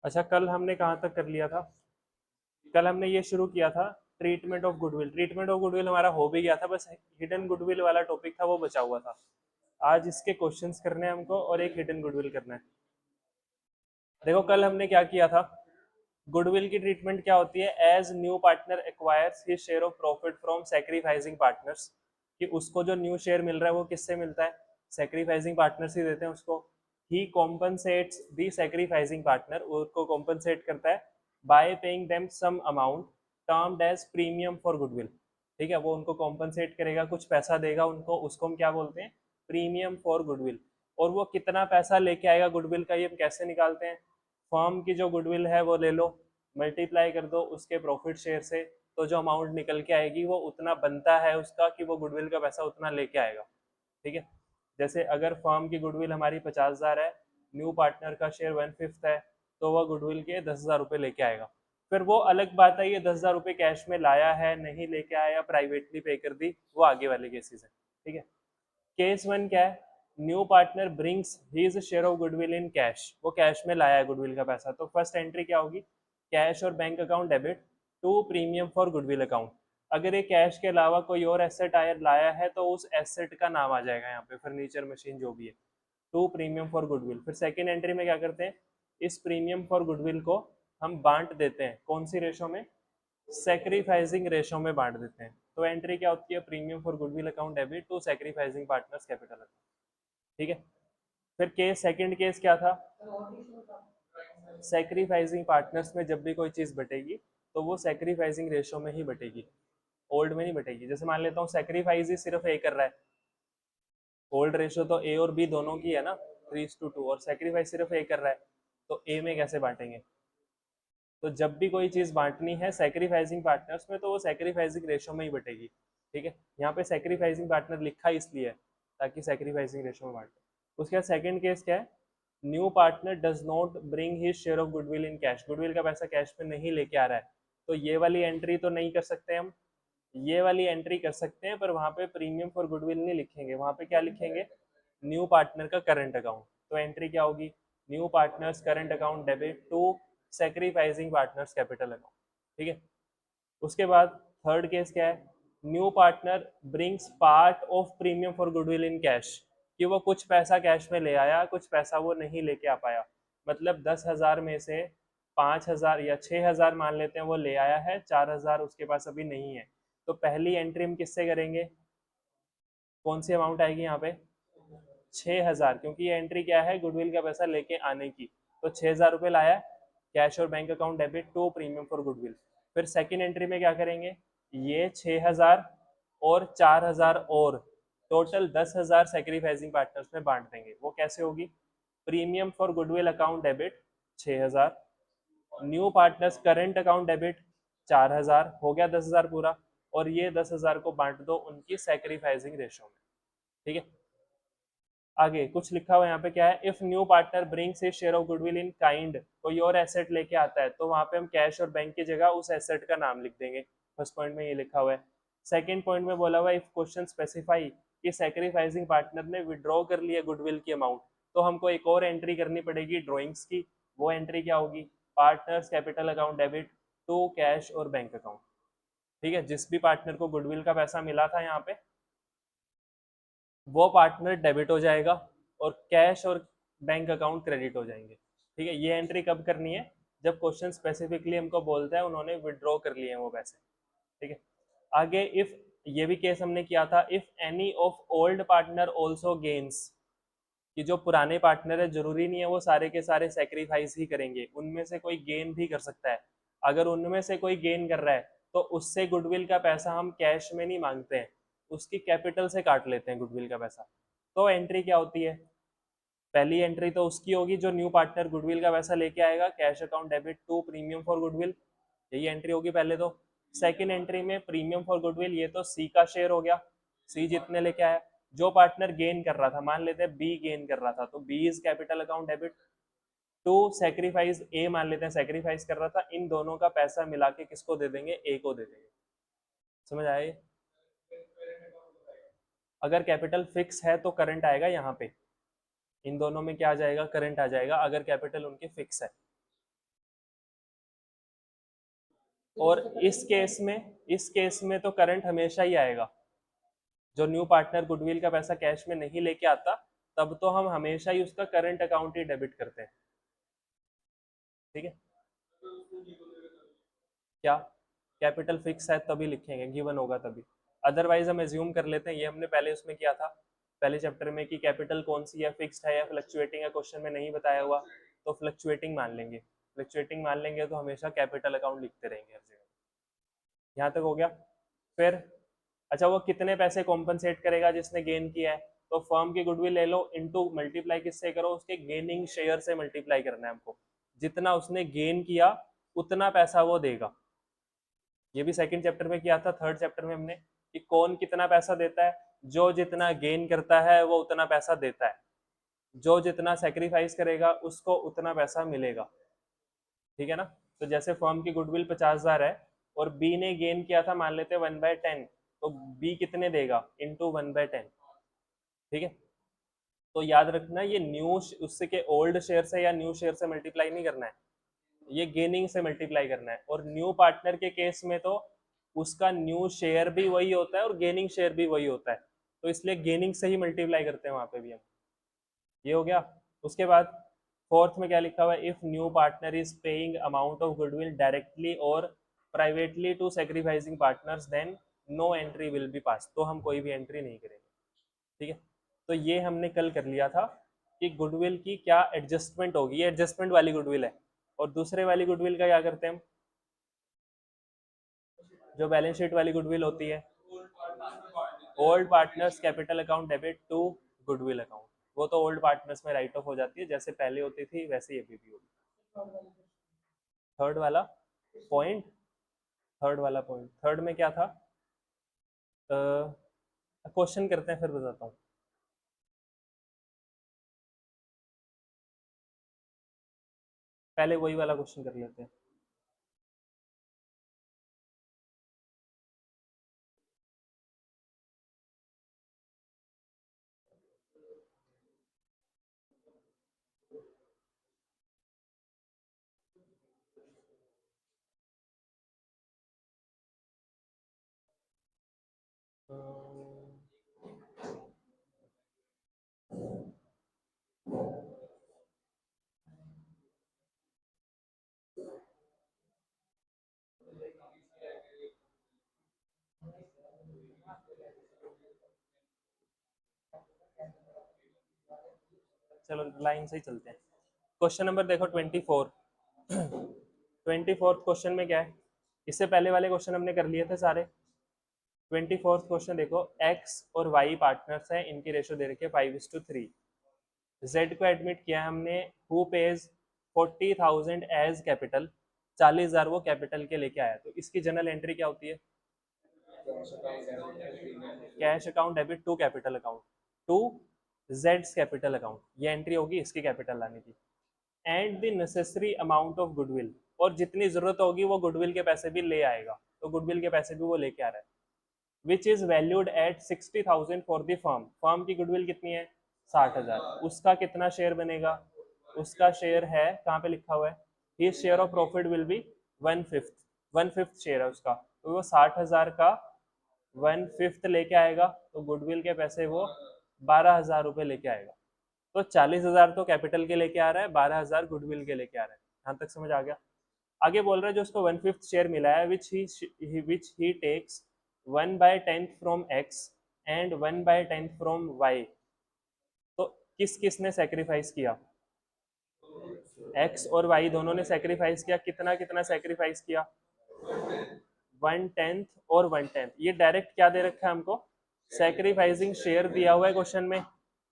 अच्छा, कल हमने कहाँ तक कर लिया था? कल हमने ये शुरू किया था treatment of goodwill. Treatment of goodwill हमारा हो भी गया था, बस हिडन गुडविल वाला टॉपिक था वो बचा हुआ था। आज इसके क्वेश्चंस करने हैं हमको और एक हिडन गुडविल करना है। देखो कल हमने क्या किया था, गुडविल की ट्रीटमेंट क्या होती है, as new partner acquires his share of profit from sacrificing partners, कि उसको जो न्यू शेयर मिल रहा है वो किससे मिलता है, सैक्रिफाइसिंग पार्टनर्स ही देते हैं उसको। He compensates the sacrificing partner, उसको कॉम्पनसेट करता है by paying them some amount termed as premium for goodwill. ठीक है, वो उनको कॉम्पनसेट करेगा, कुछ पैसा देगा उनको, उसको हम क्या बोलते हैं, प्रीमियम फॉर गुडविल। और वो कितना पैसा लेके आएगा गुडविल का, ये हम कैसे निकालते हैं, फर्म की जो गुडविल है वो ले लो, मल्टीप्लाई कर दो उसके प्रॉफिट शेयर से, तो जो अमाउंट निकल के आएगी वो उतना बनता है उसका कि वो गुडविल का पैसा उतना लेके आएगा। ठीक है, जैसे अगर फर्म की गुडविल हमारी 50,000 है, न्यू पार्टनर का शेयर 1/5 है, तो वह गुडविल के 10,000 रुपये लेके आएगा। फिर वो अलग बात है ये 10,000 रुपये कैश में लाया है नहीं लेके आया, प्राइवेटली पे कर दी, वो आगे वाले केसेस है। ठीक है, केस वन क्या है, new partner brings his share of goodwill in cash, वो कैश में लाया है गुडविल का पैसा, तो फर्स्ट एंट्री क्या होगी, कैश और bank account debit to premium for goodwill account. अगर ये कैश के अलावा कोई और एसेट आया लाया है तो उस एसेट का नाम आ जाएगा यहाँ पे, फर्नीचर मशीन जो भी है, टू प्रीमियम फॉर गुडविल। फिर सेकेंड एंट्री में क्या करते हैं, इस प्रीमियम फॉर गुडविल को हम बांट देते हैं, कौन सी रेशो में, सैक्रिफाइसिंग रेशो में बांट देते हैं। तो एंट्री क्या होती है, premium for goodwill account debit to sacrificing partners capital account. ठीक है, फिर केस सेकंड केस क्या था, सैक्रिफाइसिंग पार्टनर्स में जब भी कोई चीज बटेगी तो वो सैक्रिफाइसिंग रेशो में ही बटेगी, ओल्ड में नहीं बटेगी। जैसे मान लेता हूँ सैक्रिफाइस ही सिर्फ ए कर रहा है, ओल्ड रेशो तो ए और बी दोनों की है ना, 3:2, और सैक्रिफाइस सिर्फ ए कर रहा है, तो ए में कैसे बांटेंगे। तो जब भी कोई चीज बांटनी है सैक्रिफाइसिंग पार्टनर्स में तो वो सैक्रिफाइसिंग रेशो में ही बटेगी। ठीक है, यहाँ पे सैक्रिफाइसिंग पार्टनर लिखा इसलिए है ताकि सैक्रिफाइसिंग रेशो में बांटे। उसके बाद सेकंड केस क्या है, new partner does not bring his share of goodwill in cash, goodwill का पैसा कैश में नहीं लेके आ रहा है, तो ये वाली एंट्री तो नहीं कर सकते हम, ये वाली एंट्री कर सकते हैं पर वहां पे प्रीमियम फॉर गुडविल नहीं लिखेंगे, वहां पे क्या लिखेंगे, न्यू पार्टनर का करंट अकाउंट। तो एंट्री क्या होगी, new partners current account debit to sacrificing partners capital account. ठीक है, उसके बाद थर्ड केस क्या है, new partner brings part of premium for goodwill in cash, कि वो कुछ पैसा कैश में ले आया, कुछ पैसा वो नहीं लेके आ पाया, मतलब 10,000 में से 5,000 या 6,000 मान लेते हैं वो ले आया है, 4,000 उसके पास अभी नहीं है। तो पहली एंट्री हम किससे करेंगे, कौन सी अमाउंट आएगी यहाँ पे, 6,000, क्योंकि ये एंट्री क्या है, गुडविल का पैसा लेके आने की, तो 6,000 रुपये लाया, कैश और bank account debit to premium for goodwill. फिर सेकंड एंट्री में क्या करेंगे, ये 6,000 और 4,000 और टोटल 10,000 सेक्रीफाइसिंग पार्टनर्स में बांट देंगे। वो कैसे होगी, premium for goodwill account debit 6,000, new partners current account debit 4,000, हो गया 10,000 पूरा, और ये 10,000 को बांट दो उनकी सेक्रीफाइसिंग रेशो में। ठीक है, आगे कुछ लिखा हुआ यहाँ पे क्या है, if new partner brings his share of goodwill in kind, कोई और एसेट लेके आता है तो वहां पे हम कैश और बैंक की जगह उस एसेट का नाम लिख देंगे। फर्स्ट पॉइंट में ये लिखा हुआ है। सेकंड पॉइंट में बोला हुआ है इफ क्वेश्चन स्पेसिफाई कि सैक्रिफाइसिंग पार्टनर ने विड्रॉ कर लिया गुडविल की अमाउंट, तो हमको एक और एंट्री करनी पड़ेगी ड्रॉइंग्स की। वो एंट्री क्या होगी, partners capital account debit to cash और बैंक अकाउंट। ठीक है, जिस भी पार्टनर को गुडविल का पैसा मिला था यहाँ पे वो पार्टनर डेबिट हो जाएगा और कैश और बैंक अकाउंट क्रेडिट हो जाएंगे। ठीक है, ये एंट्री कब करनी है, जब क्वेश्चन स्पेसिफिकली हमको बोलता है उन्होंने विड्रॉ कर लिए हैं वो पैसे। ठीक है, आगे इफ, ये भी केस हमने किया था, if any of old partner also gains, कि जो पुराने पार्टनर है जरूरी नहीं है वो सारे के सारे सेक्रीफाइस ही करेंगे, उनमें से कोई गेन भी कर सकता है। अगर उनमें से कोई गेन कर रहा है तो उससे गुडविल का पैसा हम कैश में नहीं मांगते हैं, उसकी कैपिटल से काट लेते हैं गुडविल का पैसा। तो एंट्री क्या होती है, पहली एंट्री तो उसकी होगी जो न्यू पार्टनर गुडविल का पैसा लेके आएगा, cash account debit to premium for goodwill, यही एंट्री होगी पहले तो। सेकंड एंट्री में प्रीमियम फॉर गुडविल, ये तो सी का शेयर हो गया, सी जितने लेके आया, जो पार्टनर गेन कर रहा था, मान लेते हैं बी गेन कर रहा था तो B is capital account debit to sacrifice A, मान लेते हैं सेक्रीफाइस कर रहा था, इन दोनों का पैसा मिला के किसको दे देंगे, ए को दे देंगे। समझ आए, अगर कैपिटल फिक्स है तो करंट आएगा यहाँ पे, इन दोनों में क्या आ जाएगा, करंट आ जाएगा अगर कैपिटल उनके फिक्स है। और इस केस में तो करंट हमेशा ही आएगा। जो न्यू पार्टनर गुडविल का पैसा कैश में नहीं लेके आता, तब तो हम हमेशा ही उसका करंट अकाउंट ही डेबिट करते हैं। ठीक है, क्या कैपिटल फिक्स है तभी लिखेंगे, गिवन होगा तभी। अदरवाइज हम एज्यूम कर लेते हैं, ये हमने पहले उसमें किया था पहले चैप्टर में, कि कैपिटल कौन सी है, फिक्स्ड है या फ्लक्चुएटिंग है, क्वेश्चन में नहीं बताया हुआ तो फ्लक्चुएटिंग मान लेंगे। फ्लक्चुएटिंग मान लेंगे तो हमेशा कैपिटल अकाउंट लिखते रहेंगे हर जगह। यहाँ तक हो गया। फिर अच्छा, वो कितने पैसे कॉम्पनसेट करेगा जिसने गेन किया है, तो फर्म की गुडविल ले लो, इनटू मल्टीप्लाई किससे करो, उसके गेनिंग शेयर से मल्टीप्लाई करना है हमको। जितना उसने गेन किया उतना पैसा वो देगा। ये भी सेकंड चैप्टर में किया था। थर्ड चैप्टर में हमने कि कौन कितना पैसा देता है, जो जितना गेन करता है वो उतना पैसा देता है, जो जितना सेक्रीफाइस करेगा उसको उतना पैसा मिलेगा। ठीक है ना। तो जैसे फर्म की गुडविल 50,000 है और बी ने गेन किया था मान लेते 1/10, तो बी कितने देगा, इंटू 1/10। ठीक है, तो याद रखना ये न्यू उससे के ओल्ड शेयर से या न्यू शेयर से मल्टीप्लाई नहीं करना है, ये गेनिंग से मल्टीप्लाई करना है। और न्यू पार्टनर के केस में तो उसका न्यू शेयर भी वही होता है और गेनिंग शेयर भी वही होता है, तो इसलिए गेनिंग से ही मल्टीप्लाई करते हैं वहां पे भी हम। ये हो गया। उसके बाद फोर्थ में क्या लिखा हुआ है, if new partner is paying amount of goodwill directly और privately to sacrificing partners then no entry will be pass, तो हम कोई भी एंट्री नहीं करेंगे। ठीक है, तो ये हमने कल कर लिया था कि गुडविल की क्या एडजस्टमेंट होगी, ये एडजस्टमेंट वाली गुडविल है। और दूसरे वाली गुडविल का क्या करते हैं हम, जो बैलेंस शीट वाली गुडविल होती है, old partners capital account debit to goodwill account, वो तो ओल्ड पार्टनर्स में राइट ऑफ हो जाती है, जैसे पहले होती थी वैसे ही अभी भी होगी। थर्ड वाला पॉइंट, थर्ड में क्या था, क्वेश्चन करते हैं फिर बताता हूँ। पहले वही वाला क्वेश्चन कर लेते हैं। चलो लाइन से ही चलते हैं। क्वेश्चन नंबर देखो 24। 24th क्वेश्चन में क्या है, इससे पहले वाले क्वेश्चन हमने कर लिए थे सारे। 24th क्वेश्चन देखो, एक्स और वाई पार्टनर्स हैं, इनकी रेशो दे रखी है 5:3। जेड को एडमिट किया है हमने, हु पेज 40,000 एज कैपिटल, 40,000 वो कैपिटल के लेके आया, तो इसकी जनरल एंट्री क्या होती है, cash account debit to capital account, to जेड्स कैपिटल अकाउंट, ये एंट्री होगी इसकी कैपिटल लाने की। And the necessary amount of goodwill, और जितनी जरूरत होगी वो गुडविल के पैसे भी ले आएगा, तो गुडविल के पैसे भी वो लेके आ रहा है। Which is valued at 60,000 for the firm, firm की गुडविल कितनी है 60,000, उसका कितना शेयर बनेगा, उसका शेयर है कहाँ पे लिखा हुआ है, his share of profit will be 1/5, 1/5 share है उसका, तो वो 60,000 का 1/5 लेके आएगा, तो गुडविल के पैसे वो 12,000 रुपये लेके आएगा। तो 40,000 तो कैपिटल के लेके आ रहा है, 12,000 गुडविल के लेके आ रहा है। यहाँ तक समझ आ गया। आगे बोल रहा है जो उसको 1/5 शेयर मिला है, which he takes 1/10 from X and 1/10 from Y, तो किस किस ने सेक्रीफाइस किया, एक्स और वाई दोनों ने सेक्रीफाइस किया, कितना कितना सेक्रीफाइस किया, 1/10 और 1/10। ये डायरेक्ट क्या दे रखा है हमको, सेक्रीफाइसिंग शेयर दिया हुआ है क्वेश्चन में,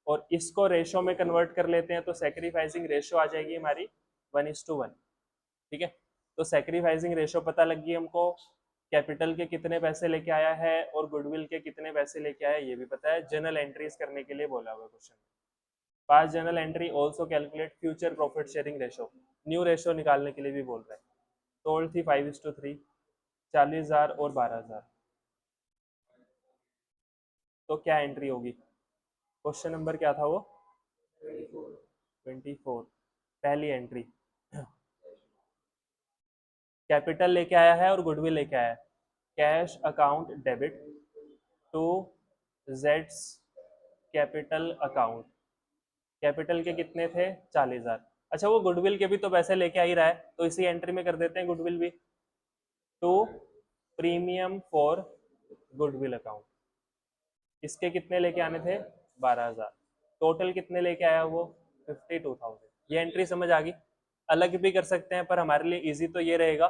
और इसको रेशो में कन्वर्ट कर लेते हैं, तो सेक्रीफाइसिंग रेशो आ जाएगी हमारी 1:1। ठीक है, तो सेक्रीफाइसिंग रेशो पता लग गई हमको, कैपिटल के कितने पैसे लेके आया है और गुडविल के कितने पैसे लेके आया है ये भी पता है। जनरल एंट्रीज करने के लिए बोला हुआ question. Pass general entry also calculate future profit sharing ratio, new ratio निकालने के लिए भी बोल रहे हैं। टोल थी 5:3, 40,000 और 12,000, तो क्या एंट्री होगी, क्वेश्चन नंबर क्या था वो 24, पहली एंट्री कैपिटल लेके आया है और गुडविल लेके आया है। कैश अकाउंट डेबिट टू जेड्स कैपिटल अकाउंट। कैपिटल के कितने थे? 40,000। अच्छा, वो गुडविल के भी तो पैसे लेके आ ही रहा है, तो इसी एंट्री में कर देते हैं गुडविल भी। To premium for goodwill account. इसके कितने लेके आने थे? 12,000। टोटल कितने लेके आया वो? 52,000। ये एंट्री समझ आ गई? अलग भी कर सकते हैं, पर हमारे लिए इजी तो ये रहेगा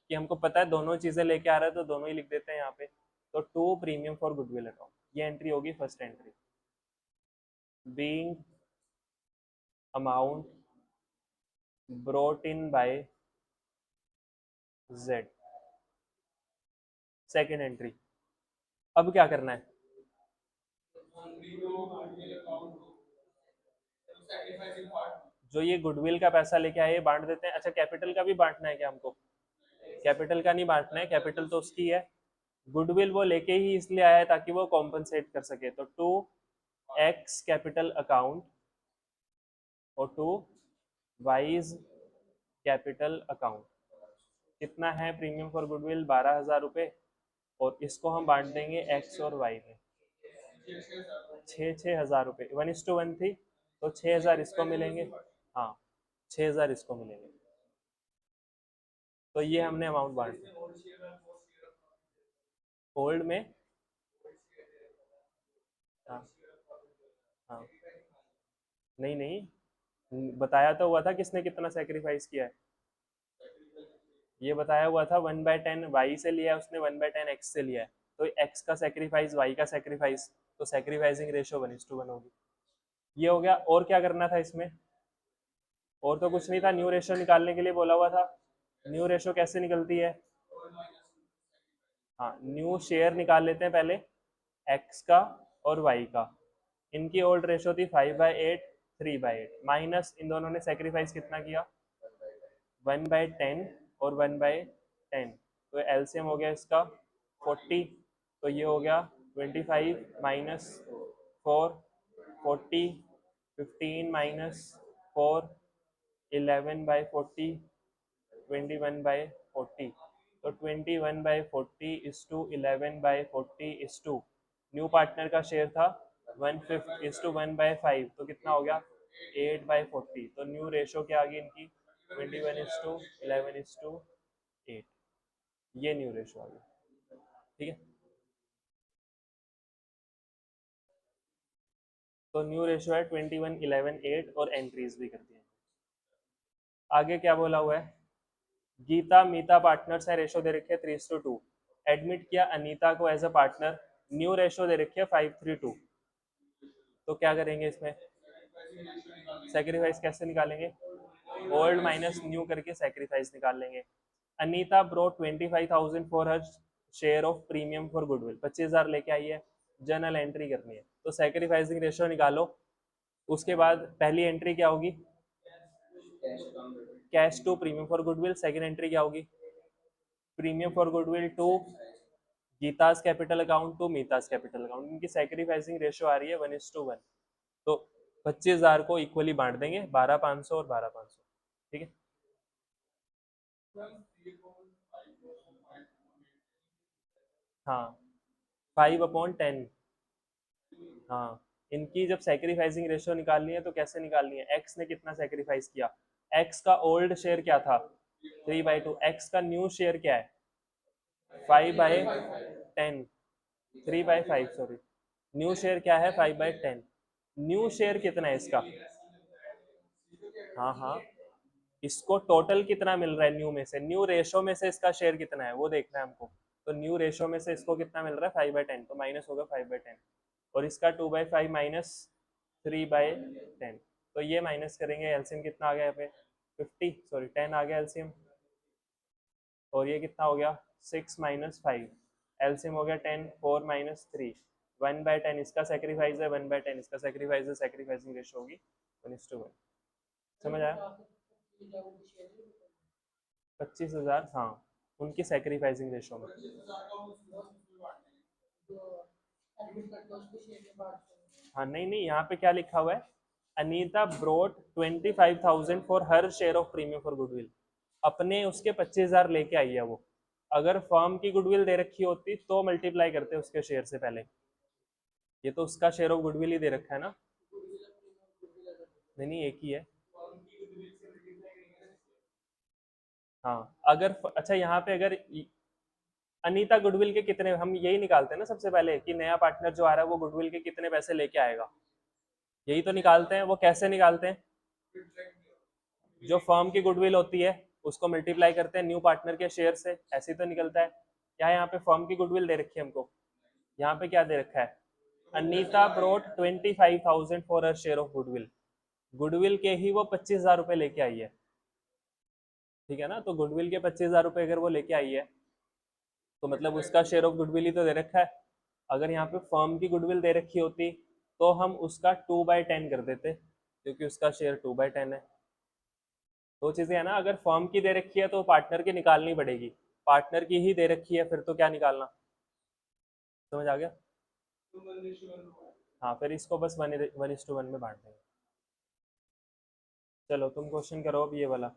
कि हमको पता है दोनों चीजें लेके आ रहा है, तो दोनों ही लिख देते हैं यहाँ पे। तो to premium for goodwill account, ये एंट्री होगी first entry. Being amount brought in by Z, second entry. अब क्या करना है? जो ये गुडविल का पैसा लेके आए बांट देते हैं। अच्छा, कैपिटल का भी बांटना है क्या हमको? कैपिटल का नहीं बांटना है, कैपिटल तो उसकी है। गुडविल वो लेके ही इसलिए आया है ताकि वो कॉम्पनसेट कर सके। तो टू एक्स कैपिटल अकाउंट और टू वाइज कैपिटल अकाउंट। कितना है प्रीमियम फॉर गुडविल? 12,000 रुपये। और इसको हम बांट देंगे एक्स और वाई में। 6,000 रुपये, 1:1 थी, तो 6,000 इसको मिलेंगे। हाँ, 6,000 इसको मिलेंगे। तो ये हमने अमाउंट बांट दी। होल्ड में, हाँ हाँ, नहीं नहीं, बताया तो हुआ था किसने कितना सेक्रीफाइस किया है। ये बताया हुआ था 1/10 वाई से लिया है उसने, 1/10 एक्स से लिया है। तो एक्स का सेक्रीफाइस, वाई का सेक्रीफाइस, तो सेक्रीफाइसिंग रेशियो 1:1 होगी। ये हो गया। और क्या करना था इसमें? और तो कुछ नहीं था, न्यू रेशियो निकालने के लिए बोला हुआ था। न्यू रेशियो कैसे निकलती है? हाँ, न्यू शेयर निकाल लेते हैं पहले, एक्स का और वाई का। इनकी ओल्ड रेशियो थी 5/8, 3/8, माइनस इन दोनों ने सेक्रीफाइस कितना किया? 1/10 और 1/10। तो एलसीएम हो गया इसका 40। तो ये हो गया 25 माइनस 4, 40, 15 माइनस 4, 11/40, 21/40। तो 21/40 is to 11/40 is to, new partner का शेयर था 1/5 इज टू 1/5, तो कितना हो गया? 8/40। तो न्यू रेशो क्या आ गई इनकी? 21:11:8। ये न्यू रेशो आ गई। ठीक है, तो न्यू रेशो है 21:11:8 और एंट्रीज भी कर दी है। आगे क्या बोला हुआ है? गीता मीता पार्टनर्स है, रेशो दे रखे 3:2। एडमिट किया अनीता को as a partner, new ratio दे रखी है 5:3:2। तो क्या करेंगे इसमें? सेक्रीफाइस कैसे निकालेंगे? ओल्ड माइनस न्यू करके सेक्रीफाइस निकाल लेंगे। Anita bro 25,000 for her share of premium for goodwill, 25,000 लेके आई है, जर्नल एंट्री करनी है। तो सेक्रीफाइसिंग रेशियो निकालो। उसके बाद पहली एंट्री क्या होगी? Cash to premium for goodwill. Second entry क्या होगी? Premium for goodwill to Gita's capital account to Mita's capital account. इनकी सेक्रीफाइसिंग रेशियो आ रही है 1:1। तो 25,000 को इक्वली बांट देंगे, 12,500 और 12,500। ठीक है, हाँ, 5/10। हाँ, इनकी जब सेक्रीफाइसिंग रेशियो निकालनी है तो कैसे निकालनी है? एक्स ने कितना सेक्रीफाइस किया? एक्स का ओल्ड शेयर क्या था? 3/2। एक्स का न्यू शेयर क्या है? 5/10, 3/5, सॉरी। न्यू शेयर क्या है? 5/10। न्यू शेयर कितना है इसका? हाँ हाँ, इसको टोटल कितना मिल रहा है न्यू में से? न्यू रेशो में से इसका शेयर कितना है वो देखना है हमको। तो न्यू रेशो में से इसको कितना मिल रहा है? 5/10, तो माइनस होगा 5/10। और इसका 2/5 माइनस 3/10। तो ये माइनस करेंगे, एलसीएम कितना आ गया यहाँ पे? 50, सॉरी 10 आ गया एलसीएम। और ये कितना हो गया? 6 माइनस 5। एलसीएम हो गया 10, 4 माइनस 3। 1/10 इसका सेक्रीफाइस है, 1/10 इसका सेक्रीफाइस है, सेक्रीफाइसिंग रेशो होगी 1:1। समझ आया? 25,000, हाँ, उनकी सेक्रीफाइसिंग रेशो में। हाँ, नहीं नहीं, यहाँ पे क्या लिखा हुआ है? Anita brought 25,000 for her share of premium for goodwill. अपने उसके 25,000 लेके आई है वो। अगर फर्म की गुडविल दे रखी होती तो मल्टीप्लाई करते उसके शेयर से पहले। ये तो उसका शेयर ऑफ गुडविल ही दे रखा है ना। नहीं नहीं, एक ही है। हाँ अगर अच्छा यहाँ पे अगर अनीता गुडविल के कितने, हम यही निकालते हैं ना सबसे पहले कि नया पार्टनर जो आ रहा है वो गुडविल के कितने पैसे लेके आएगा, यही तो निकालते हैं। वो कैसे निकालते हैं, जो फर्म की गुडविल होती है उसको मल्टीप्लाई करते हैं न्यू पार्टनर के शेयर से, ऐसे ही तो निकलता है। क्या यहाँ पे फर्म की गुडविल दे रखी है हमको, यहाँ पे क्या दे रखा है, Anita brought 25,000 for her share of goodwill. Goodwill के ही वो 25,000 रुपए लेके आई है, ठीक है ना। तो गुडविल के 25,000 रुपए अगर वो लेके आई है तो मतलब उसका शेयर ऑफ गुडविल ही तो दे रखा है। अगर यहाँ पे फर्म की गुडविल दे रखी होती तो हम उसका 2/10 कर देते, क्योंकि उसका शेयर 2/10 है। दो चीजें है ना, अगर फर्म की दे रखी है तो पार्टनर की निकालनी पड़ेगी, पार्टनर की ही दे रखी है फिर तो क्या निकालना, समझ आ गया। हाँ फिर इसको बस 1:1 में बांट देंगे। चलो तुम क्वेश्चन करो अब ये वाला।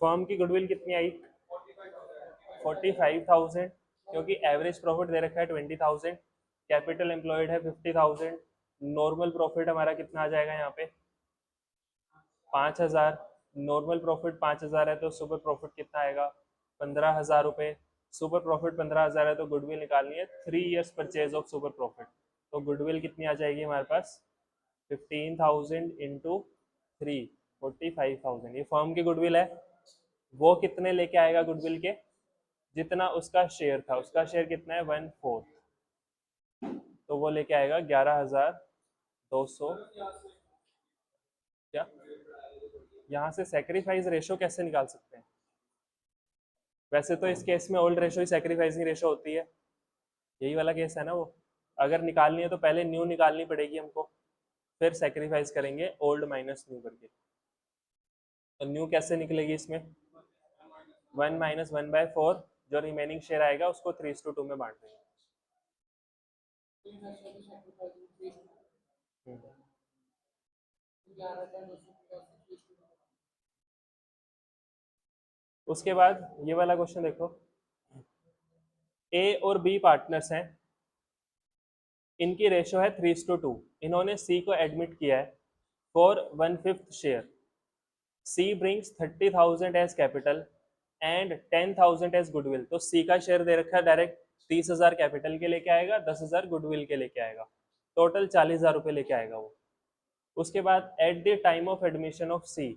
फर्म की गुडविल कितनी आई, 45,000, क्योंकि एवरेज प्रॉफिट दे रखा है 20,000, कैपिटल एम्प्लॉयड है 50,000, नॉर्मल प्रॉफिट हमारा कितना आ जाएगा यहाँ पे 5,000। नॉर्मल प्रॉफिट 5,000 है तो सुपर प्रॉफिट कितना आएगा 15,000 रुपये। सुपर प्रॉफिट 15,000 है तो गुडविल निकालनी है 3 years purchase of super profit. तो गुडविल कितनी आ जाएगी हमारे पास 15,000 इंटू 3, 45,000। ये फर्म की गुडविल है, वो कितने लेके आएगा गुडविल के, जितना उसका शेयर था, उसका शेयर कितना है 1/4, तो वो लेके आएगा 11,200। क्या यहाँ से सेक्रीफाइस रेशो कैसे निकाल सकते हैं, वैसे तो इस केस में ओल्ड रेशो ही सेक्रीफाइसिंग रेशो होती है, यही वाला केस है ना वो। अगर निकालनी है तो पहले न्यू निकालनी पड़ेगी हमको, फिर सेक्रीफाइस करेंगे ओल्ड माइनस न्यू करके। तो न्यू कैसे निकलेगी इसमें 1 - 1/4, जो रिमेनिंग शेयर आएगा उसको 3:2 में बांट देंगे। उसके बाद ये वाला क्वेश्चन देखो, ए और बी पार्टनर्स हैं, इनकी रेशो है 3:2। इन्होंने सी को एडमिट किया है for 1/5 share. C brings 30,000 as capital and 10,000 as goodwill. तो सी का शेयर दे रखा है डायरेक्ट, 30,000 कैपिटल के लेके आएगा, 10,000 गुडविल के लेके आएगा, टोटल 40,000 रुपये लेके आएगा वो। उसके बाद at the time of admission of C,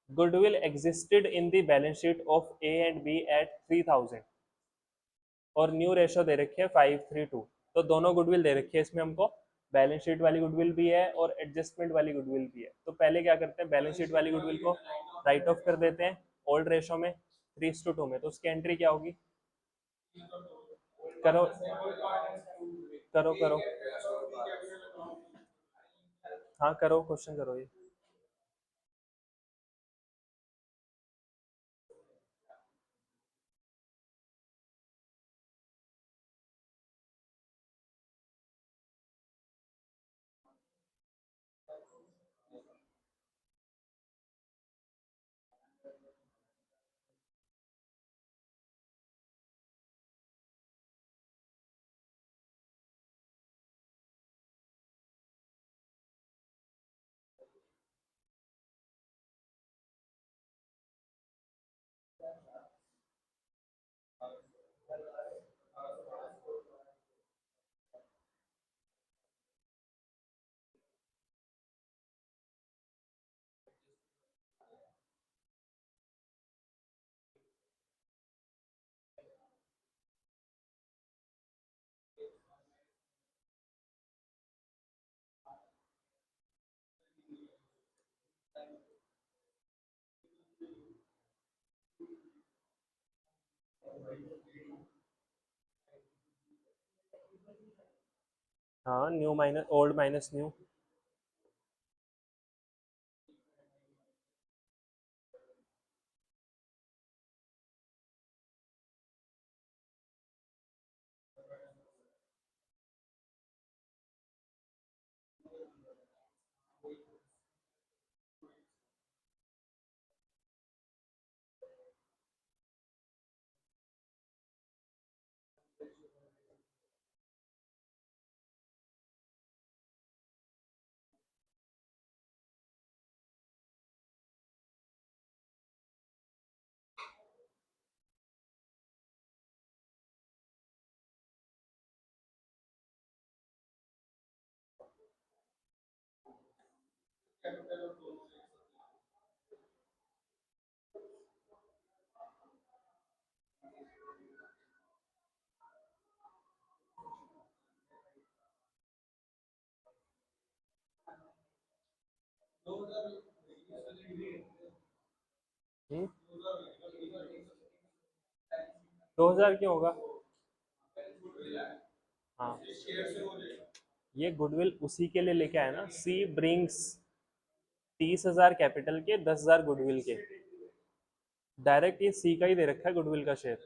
goodwill existed in the balance sheet of A and B at 3,000 और न्यू रेशो दे रखी है 5:3:2। तो दोनों गुडविल दे रखी है इसमें हमको, बैलेंस शीट वाली गुडविल भी है और एडजस्टमेंट वाली गुडविल भी है। तो पहले क्या करते हैं, बैलेंस शीट वाली गुडविल को राइट ऑफ कर देते हैं ओल्ड रेशो में 3:2 में। तो उसकी एंट्री क्या होगी, करो करो करो, हाँ करो, क्वेश्चन करो ये। हाँ, new minus old minus new. हम्म, 2000 क्यों होगा? हाँ, ये गुडविल उसी के लिए लेके आया ना, सी ब्रिंग्स 30,000 कैपिटल के, 10,000 गुडविल के। डायरेक्ट ये सी का ही दे रखा है गुडविल का शेयर,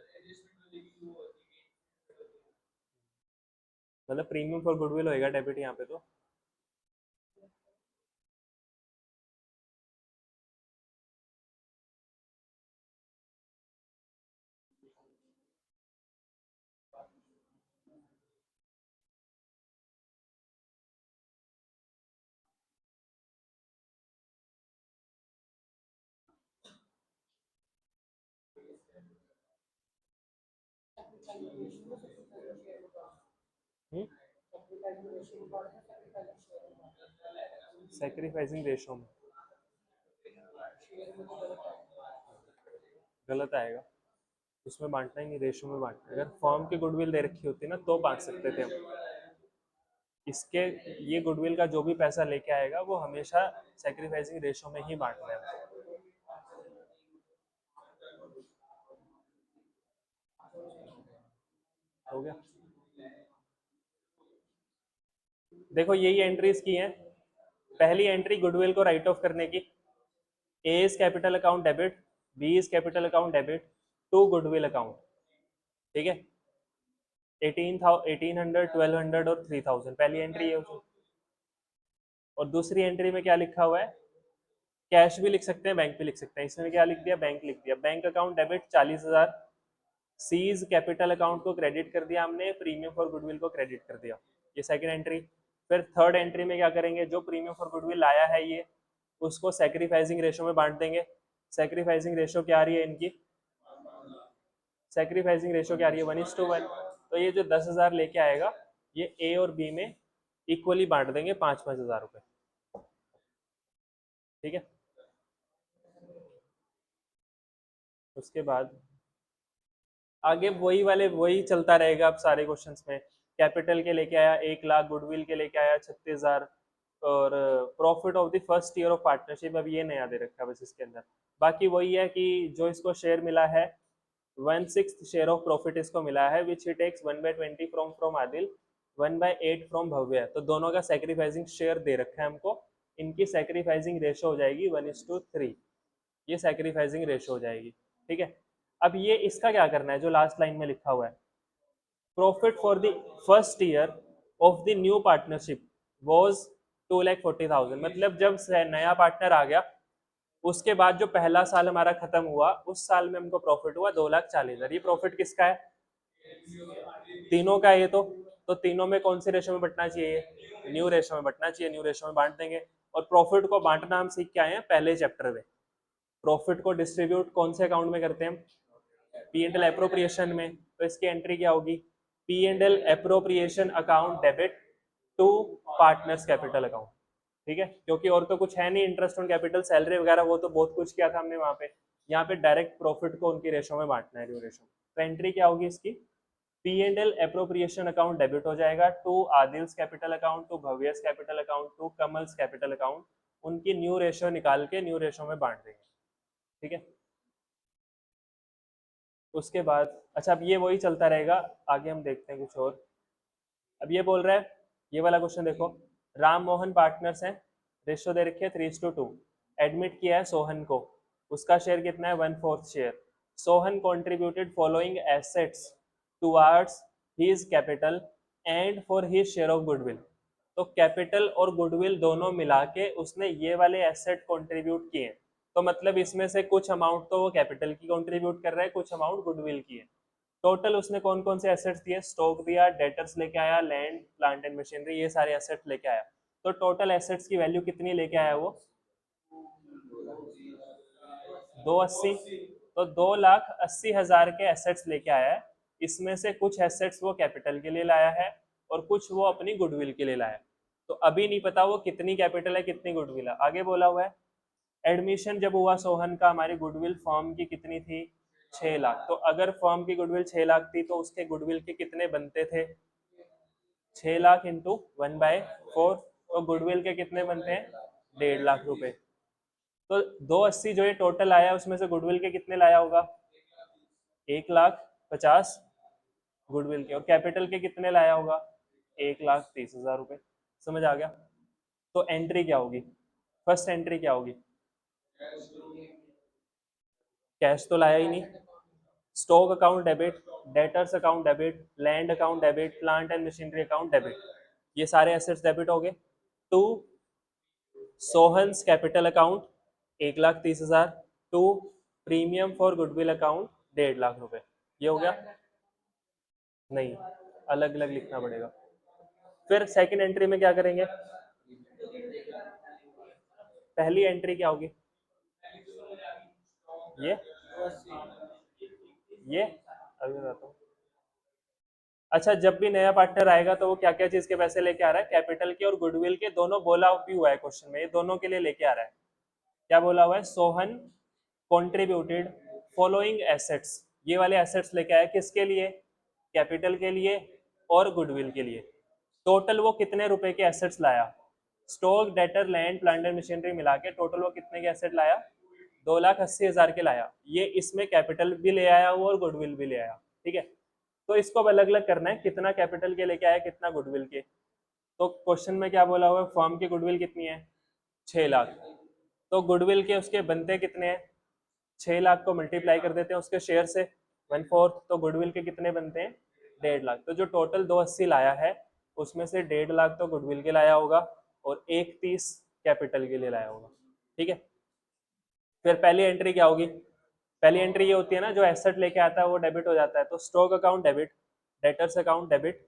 मतलब प्रीमियम फॉर गुडविल होएगा डेबिट यहाँ पे तो। सेक्रीफाइसिंग रेशो में गलत आएगा, उसमें बांटना ही नहीं, रेशो में बांटना है। अगर फॉर्म की गुडविल दे रखी होती ना तो बांट सकते थे हम। इसके ये गुडविल का जो भी पैसा लेके आएगा वो हमेशा सेक्रीफाइसिंग रेशो में ही बांटना है हमको। हो गया। देखो यही एंट्रीज की हैं। पहली एंट्री गुडविल को राइट ऑफ करने की, A is capital account debit, B is capital account debit to goodwill account. ठीक है, 1800, 1200 और 3000 पहली एंट्री है उसमें। और दूसरी एंट्री में क्या लिखा हुआ है? कैश भी लिख सकते हैं, बैंक भी लिख सकते हैं। इसमें क्या लिख दिया? बैंक लिख दिया। Bank account debit 40,000, seize capital account को क्रेडिट कर दिया हमने, प्रीमियम फॉर गुडविल को क्रेडिट कर दिया। ये सेकंड एंट्री। फिर थर्ड एंट्री में क्या करेंगे? जो प्रीमियम फॉर गुडविल लाया है ये, उसको सेक्रीफाइसिंग रेशो में बांट देंगे। सेक्रीफाइसिंग रेशो क्या आ रही है इनकी? सेक्रीफाइसिंग रेशो क्या आ रही है? 1:1। तो ये जो 10,000 लेके आएगा ये ए और बी में इक्वली बांट देंगे, 5-5 हज़ार रुपए। ठीक है, उसके बाद आगे वही वाले वही चलता रहेगा। अब सारे क्वेश्चंस में कैपिटल के लेके आया 1 लाख, गुडविल के लेके आया 36,000, और profit of the first year of partnership अब ये नया दे रखा है बस इसके अंदर। बाकी वही है कि जो इसको शेयर मिला है 1/6 शेयर ऑफ प्रॉफिट इसको मिला है, which he takes 1/20 from Adil, 1/8 from भव्य। तो दोनों का सेक्रीफाइसिंग शेयर दे रखा है हमको, इनकी सैक्रिफाइसिंग रेशो हो जाएगी 1:3, ये सैक्रिफाइसिंग रेशो हो जाएगी। ठीक है, अब ये इसका क्या करना है जो लास्ट लाइन में लिखा हुआ है, profit for the first year of the new partnership was 2,40,000, मतलब जब नया पार्टनर आ गया उसके बाद जो पहला साल हमारा खत्म हुआ उस साल में हमको प्रॉफिट हुआ 2,40,000। ये प्रॉफिट किसका है, तीनों का है ये तो तीनों में कौन से रेशो में बंटना चाहिए, न्यू रेशो में बंटना चाहिए, न्यू रेशो में बांट देंगे। और प्रॉफिट को बांटना हम सीख के आए हैं पहले चैप्टर में। प्रॉफिट को डिस्ट्रीब्यूट कौन से अकाउंट में करते हैं हम, पी एंड एल एप्रोप्रिएशन में। तो इसकी एंट्री क्या होगी, P and L appropriation account debit to partners capital account. ठीक है, क्योंकि और तो कुछ है नहीं, इंटरेस्ट ऑन कैपिटल, सैलरी वगैरह वो तो बहुत कुछ किया था हमने वहां पे। यहाँ पे डायरेक्ट प्रॉफिट को उनकी रेशो में बांटना है, न्यू रेशो। तो एंट्री क्या होगी इसकी, P and L appropriation account debit हो जाएगा to Adil's capital account, to Bhavya's capital account, to Kamal's capital account. उनकी न्यू रेशो निकाल के न्यू रेशो में बांट देंगे। ठीक है, उसके बाद अच्छा अब ये वही चलता रहेगा, आगे हम देखते हैं कुछ और। अब ये बोल रहा है, ये वाला क्वेश्चन देखो, राम मोहन पार्टनर्स हैं, रेशो दे रखी है 3:2, एडमिट किया है सोहन को, उसका शेयर कितना है 1/4 share. Sohan contributed following assets towards his capital and for his share of goodwill. तो कैपिटल और गुडविल दोनों मिला के उसने ये वाले एसेट कॉन्ट्रीब्यूट किए। तो मतलब इसमें से कुछ अमाउंट तो वो कैपिटल की कॉन्ट्रीब्यूट कर रहा है, कुछ अमाउंट गुडविल की है। टोटल उसने कौन कौन से एसेट्स दिए, स्टॉक दिया, डेटर्स लेके आया, लैंड प्लांट एंड मशीनरी, ये सारे एसेट्स लेके आया। तो टोटल एसेट्स की वैल्यू कितनी लेके आया वो, 280। तो 2,80,000 के एसेट्स लेके आया है। इसमें से कुछ एसेट्स वो कैपिटल के लिए लाया है और कुछ वो अपनी गुडविल के लिए लाया है। तो अभी नहीं पता वो कितनी कैपिटल है कितनी गुडविल है। आगे बोला हुआ है एडमिशन जब हुआ सोहन का, हमारी गुडविल फर्म की कितनी थी, 6 लाख। तो अगर फर्म की गुडविल 6 लाख थी तो उसके गुडविल के कितने बनते थे, 6 लाख इंटू 1/4। तो गुडविल के कितने बनते हैं, 1.5 लाख रुपए। तो 280 जो ये टोटल आया उसमें से गुडविल के कितने लाया होगा, 1,50,000 गुडविल के, और कैपिटल के कितने लाया होगा, 1,30,000 रुपए। समझ आ गया। तो एंट्री क्या होगी, फर्स्ट एंट्री क्या होगी, कैश तो लाया ही नहीं, stock account debit, debtors account debit, land account debit, plant and machinery account debit, ये सारे एसेट्स डेबिट हो गए। To Sohan's capital account 1,30,000, to premium for goodwill account 1.5 lakh रुपए। ये हो गया, नहीं अलग अलग लिखना पड़ेगा। फिर सेकंड एंट्री में क्या करेंगे, पहली एंट्री क्या होगी, ये ये अभी बताता हूँ। अच्छा, जब भी नया पार्टनर आएगा तो वो क्या क्या चीज के पैसे लेके आ रहा है, कैपिटल के और गुडविल के दोनों, बोला भी हुआ है क्वेश्चन में, ये दोनों के लिए लेके आ रहा है। क्या बोला हुआ है, सोहन कॉन्ट्रीब्यूटेड फॉलोइंग एसेट्स, ये वाले एसेट्स लेके आया किसके लिए, कैपिटल के लिए और गुडविल के लिए। टोटल वो कितने रुपए के एसेट्स लाया, stock debtor land plant and machinery मिला के टोटल वो कितने के एसेट लाया, 2,80,000 के लाया। ये इसमें कैपिटल भी ले आया वो और गुडविल भी ले आया। ठीक है, तो इसको अब अलग अलग करना है, कितना कैपिटल के लेके आया कितना गुडविल के। तो क्वेश्चन में क्या बोला हुआ है, फर्म की गुडविल कितनी है, 6 लाख। तो गुडविल के उसके बनते कितने हैं, 6 लाख को मल्टीप्लाई कर देते हैं उसके शेयर से 1/4, तो गुडविल के कितने बनते हैं, 1.5 लाख। तो जो टोटल 280 लाया है उसमें से 1.5 लाख तो गुडविल के लाया होगा और 130 कैपिटल के लिए लाया होगा। ठीक है, फिर पहली एंट्री क्या होगी, पहली एंट्री ये होती है ना, जो एसेट लेके आता है वो डेबिट हो जाता है। तो stock account debit, debtors account debit,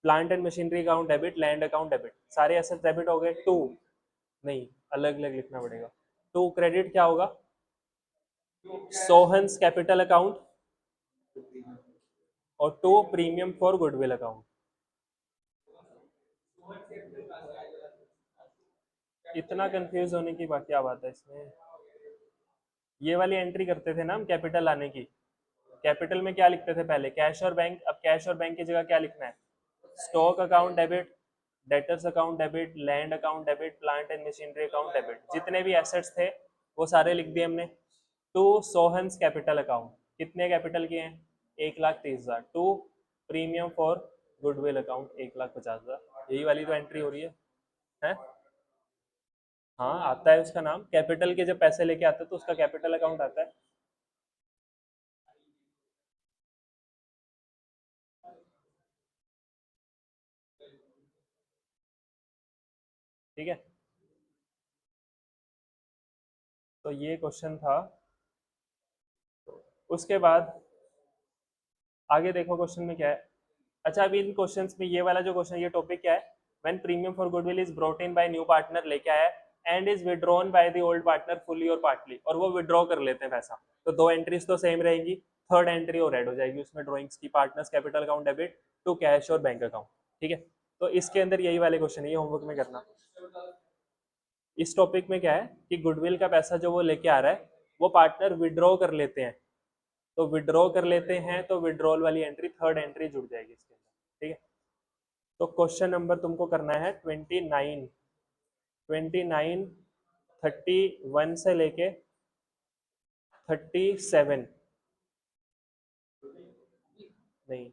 plant and machinery account debit, land account debit, सारे एसेट डेबिट हो गए। टू, नहीं अलग अलग लिखना पड़ेगा। टू क्रेडिट क्या होगा, सोहन्स कैपिटल अकाउंट, और to premium for goodwill account. इतना कंफ्यूज होने की बात क्या बात है इसमें, ये वाली एंट्री करते थे ना हम कैपिटल लाने की। कैपिटल में क्या लिखते थे पहले, कैश और बैंक। अब कैश और बैंक की जगह क्या लिखना है, stock account debit, debtors account debit, land account debit, plant and machinery account debit, जितने भी एसेट्स थे वो सारे लिख दिए हमने। टू सोहन्स कैपिटल अकाउंट, कितने कैपिटल के हैं, 1,30,000। To premium for goodwill account 1,50,000। यही वाली तो एंट्री हो रही है, हैं? हाँ आता है उसका नाम, कैपिटल के जब पैसे लेके आते हैं तो उसका कैपिटल अकाउंट आता है। ठीक है, तो ये क्वेश्चन था। उसके बाद आगे देखो क्वेश्चन में क्या है। अच्छा अभी इन क्वेश्चंस में ये वाला जो क्वेश्चन, ये टॉपिक क्या है, when premium for goodwill is brought in by new partner लेके आया and is withdrawn by the old partner fully और पार्टली, और वो विड्रॉ कर लेते हैं पैसा, तो दो एंट्रीज तो सेम रहेंगी, थर्ड एंट्री और ऐड हो जाएगी उसमें ड्रॉइंग्स की, partners capital account debit to cash और बैंक अकाउंट। ठीक है, तो इसके अंदर यही वाले क्वेश्चन है, ये होमवर्क में करना। इस टॉपिक में क्या है कि गुडविल का पैसा जो वो लेके आ रहा है वो पार्टनर विड्रॉ कर लेते हैं, तो विड्रॉ कर लेते हैं तो विड्रॉल वाली एंट्री, थर्ड एंट्री जुड़ जाएगी इसके अंदर। ठीक है, तो क्वेश्चन नंबर तुमको करना है 29, 29, 31 से लेके 37, नहीं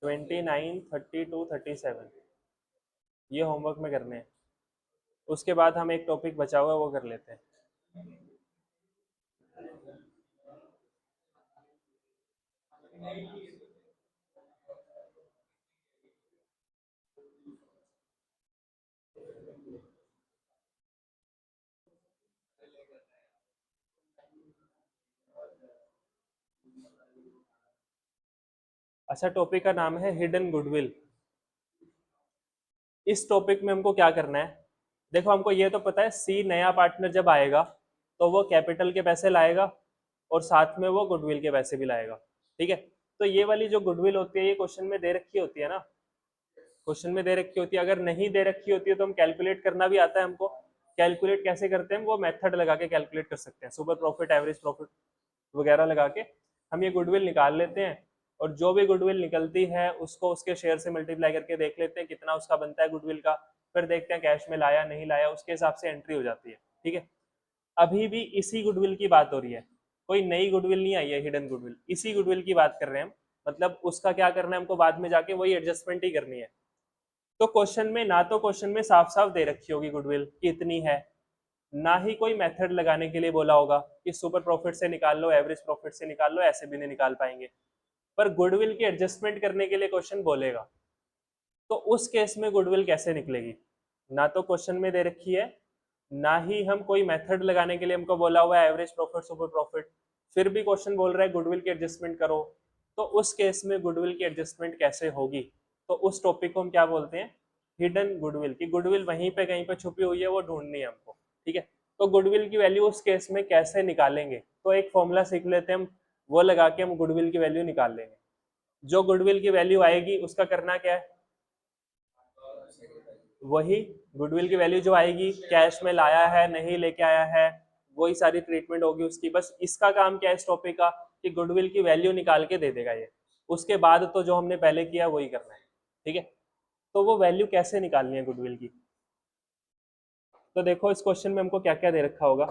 29, 32, 37, ये होमवर्क में करने हैं। उसके बाद हम एक टॉपिक बचा हुआ है वो कर लेते हैं। अच्छा टॉपिक का नाम है हिडन गुडविल। इस टॉपिक में हमको क्या करना है, देखो हमको ये तो पता है सी नया पार्टनर जब आएगा तो वो कैपिटल के पैसे लाएगा और साथ में वो गुडविल के पैसे भी लाएगा। ठीक है, तो ये वाली जो गुडविल होती है ये क्वेश्चन में दे रखी होती है ना, क्वेश्चन में दे रखी होती है, अगर नहीं दे रखी होती है तो हम कैलकुलेट करना भी आता है हमको। कैलकुलेट कैसे करते हैं, वो मेथड लगा के कैलकुलेट कर सकते हैं, सुपर प्रॉफिट, एवरेज प्रॉफिट वगैरह लगा के हम ये गुडविल निकाल लेते हैं, और जो भी गुडविल निकलती है उसको उसके शेयर से मल्टीप्लाई करके देख लेते हैं कितना उसका बनता है गुडविल का, फिर देखते हैं कैश में लाया नहीं लाया, उसके हिसाब से एंट्री हो जाती है। ठीक है, अभी भी इसी गुडविल की बात हो रही है, कोई नई गुडविल नहीं आई है, हिडन गुडविल, इसी गुडविल की बात कर रहे हैं हम, मतलब उसका क्या करना है हमको, बाद में जाके वही एडजस्टमेंट ही करनी है। तो क्वेश्चन में ना तो क्वेश्चन में साफ साफ दे रखी होगी गुडविल कितनी है, ना ही कोई मेथड लगाने के लिए बोला होगा कि सुपर प्रॉफिट से निकाल लो, एवरेज प्रॉफिट से निकाल लो, ऐसे भी नहीं निकाल पाएंगे, पर गुडविल की एडजस्टमेंट करने के लिए क्वेश्चन बोलेगा। तो उस केस में गुडविल कैसे निकलेगी, ना तो क्वेश्चन में दे रखी है, ना ही हम कोई मेथड लगाने के लिए हमको बोला हुआ है एवरेज प्रॉफिट सुपर प्रॉफिट, फिर भी क्वेश्चन बोल रहा है गुडविल की एडजस्टमेंट करो, तो उस केस में गुडविल की एडजस्टमेंट कैसे होगी, तो उस टॉपिक को हम क्या बोलते हैं, हिडन गुडविल की, गुडविल वहीं पे कहीं पे छुपी हुई है वो ढूंढनी है हमको। ठीक है, तो गुडविल की वैल्यू उस केस में कैसे निकालेंगे, तो एक फॉर्मूला सीख लेते हैं हम, वो लगा के हम गुडविल की वैल्यू निकाल लेंगे। जो गुडविल की वैल्यू आएगी उसका करना क्या है, वही गुडविल की वैल्यू जो आएगी, कैश में लाया है नहीं लेके आया है, वही सारी ट्रीटमेंट होगी उसकी, बस इसका काम क्या है इस टॉपिक का, कि गुडविल की वैल्यू निकाल के दे देगा ये, उसके बाद तो जो हमने पहले किया वही करना है। ठीक है, तो वो वैल्यू कैसे निकालनी है गुडविल की, तो देखो इस क्वेश्चन में हमको क्या क्या दे रखा होगा।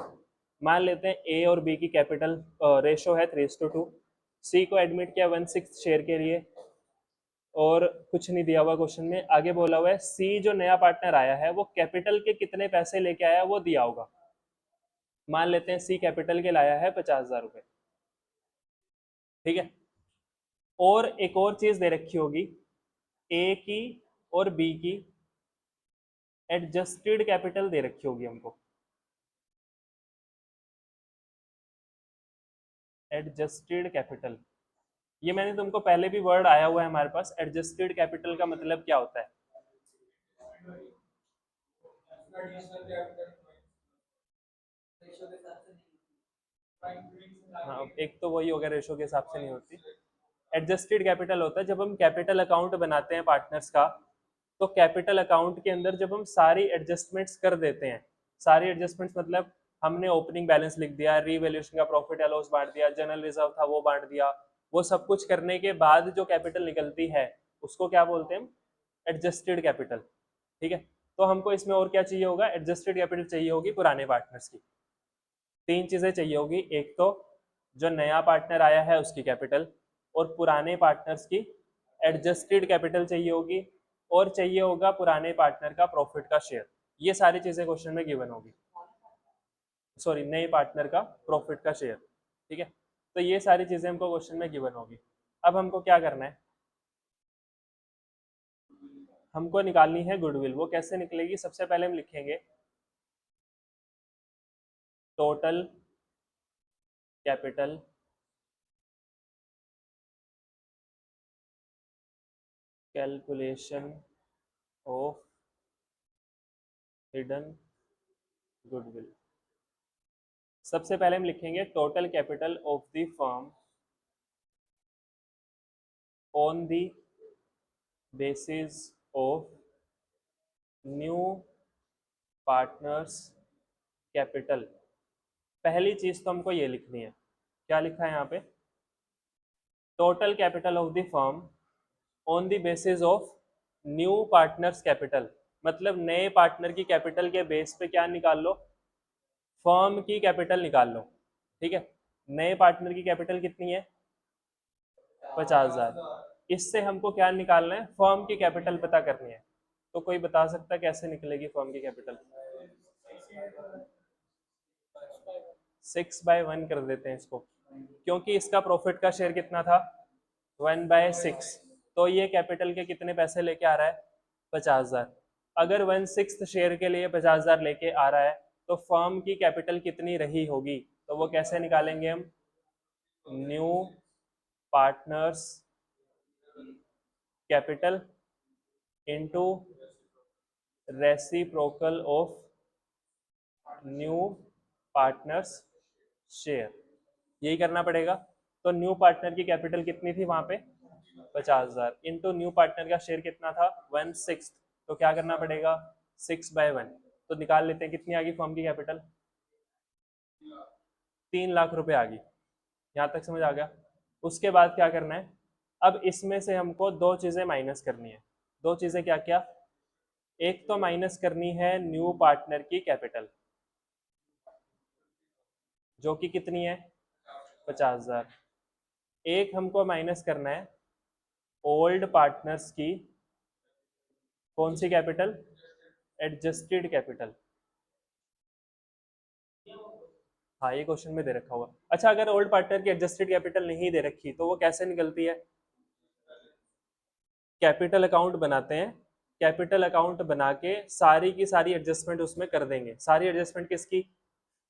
मान लेते हैं ए और बी की कैपिटल रेशो है 3:2, सी को एडमिट किया 1/6 शेयर के लिए, और कुछ नहीं दिया हुआ क्वेश्चन में, आगे बोला हुआ है सी जो नया पार्टनर आया है वो कैपिटल के कितने पैसे लेके आया वो दिया होगा। मान लेते हैं सी कैपिटल के लाया है 50,000 रुपए। ठीक है, और एक और चीज दे रखी होगी, ए की और बी की एडजस्टेड कैपिटल दे रखी होगी हमको, एडजस्टेड कैपिटल, ये मैंने तुमको पहले भी वर्ड आया हुआ है हमारे पास, एडजस्टेड कैपिटल का मतलब क्या होता है। हाँ एक तो वही हो गया, रेशो के हिसाब से नहीं होती। एडजस्टेड कैपिटल होता है जब हम कैपिटल अकाउंट बनाते हैं पार्टनर्स का, तो कैपिटल अकाउंट के अंदर जब हम सारी एडजस्टमेंट्स कर देते हैं, सारी एडजस्टमेंट्स मतलब हमने ओपनिंग बैलेंस लिख दिया, रीवैल्यूएशन का प्रॉफिट या लॉस बांट दिया, जनरल रिजर्व था वो बांट दिया, वो सब कुछ करने के बाद जो कैपिटल निकलती है उसको क्या बोलते हैं, एडजस्टेड कैपिटल। ठीक है, तो हमको इसमें और क्या चाहिए होगा, एडजस्टेड कैपिटल चाहिए होगी पुराने पार्टनर्स की, तीन चीजें चाहिए होगी, एक तो जो नया पार्टनर आया है उसकी कैपिटल, और पुराने पार्टनर्स की एडजस्टेड कैपिटल चाहिए होगी, और चाहिए होगा पुराने पार्टनर का प्रॉफिट का शेयर। ये सारी चीजें क्वेश्चन में गिवन होगी, सॉरी नए पार्टनर का प्रॉफिट का शेयर, ठीक है। तो ये सारी चीजें हमको क्वेश्चन में गिवन होगी। अब हमको क्या करना है, हमको निकालनी है गुडविल। वो कैसे निकलेगी, सबसे पहले हम लिखेंगे total capital calculation of hidden goodwill. सबसे पहले हम लिखेंगे total capital of the firm on the basis of new partners capital. पहली चीज तो हमको ये लिखनी है, क्या लिखा है यहाँ पे, total capital of the firm on the basis of new partners capital. मतलब नए पार्टनर की कैपिटल के बेस पे क्या निकाल लो, फर्म की कैपिटल निकाल लो, ठीक है। नए पार्टनर की कैपिटल कितनी है, 50,000। इससे हमको क्या निकालना है, फर्म की कैपिटल पता करनी है। तो कोई बता सकता है कैसे निकलेगी फर्म की कैपिटल? 6/1 कर देते हैं इसको, क्योंकि इसका प्रॉफिट का शेयर कितना था, 1/6। तो ये कैपिटल के कितने पैसे लेके आ रहा है, 50,000। अगर 1/6 शेयर के लिए 50,000 लेके आ रहा है तो फर्म की कैपिटल कितनी रही होगी, तो वो कैसे निकालेंगे हम, new partners capital into reciprocal of new partners share, यही करना पड़ेगा। तो न्यू पार्टनर की कैपिटल कितनी थी वहां पे, 50,000 इंटू न्यू पार्टनर का शेयर कितना था, 1/6। तो क्या करना पड़ेगा, 6/1। तो निकाल लेते हैं कितनी आ गई फर्म की कैपिटल, 3 लाख रुपए आ गई। यहाँ तक समझ आ गया। उसके बाद क्या करना है, अब इसमें से हमको दो चीजें माइनस करनी है। दो चीजें क्या क्या, एक तो माइनस करनी है न्यू पार्टनर की कैपिटल जो कि कितनी है, 50,000। एक हमको माइनस करना है ओल्ड पार्टनर्स की कौन सी कैपिटल, एडजस्टेड कैपिटल। हाँ ये क्वेश्चन में दे रखा हुआ। अच्छा अगर ओल्ड पार्टनर की एडजस्टेड कैपिटल नहीं दे रखी तो वो कैसे निकलती है, कैपिटल अकाउंट बनाते हैं, कैपिटल अकाउंट बना के सारी की सारी एडजस्टमेंट उसमें कर देंगे। सारी एडजस्टमेंट किसकी,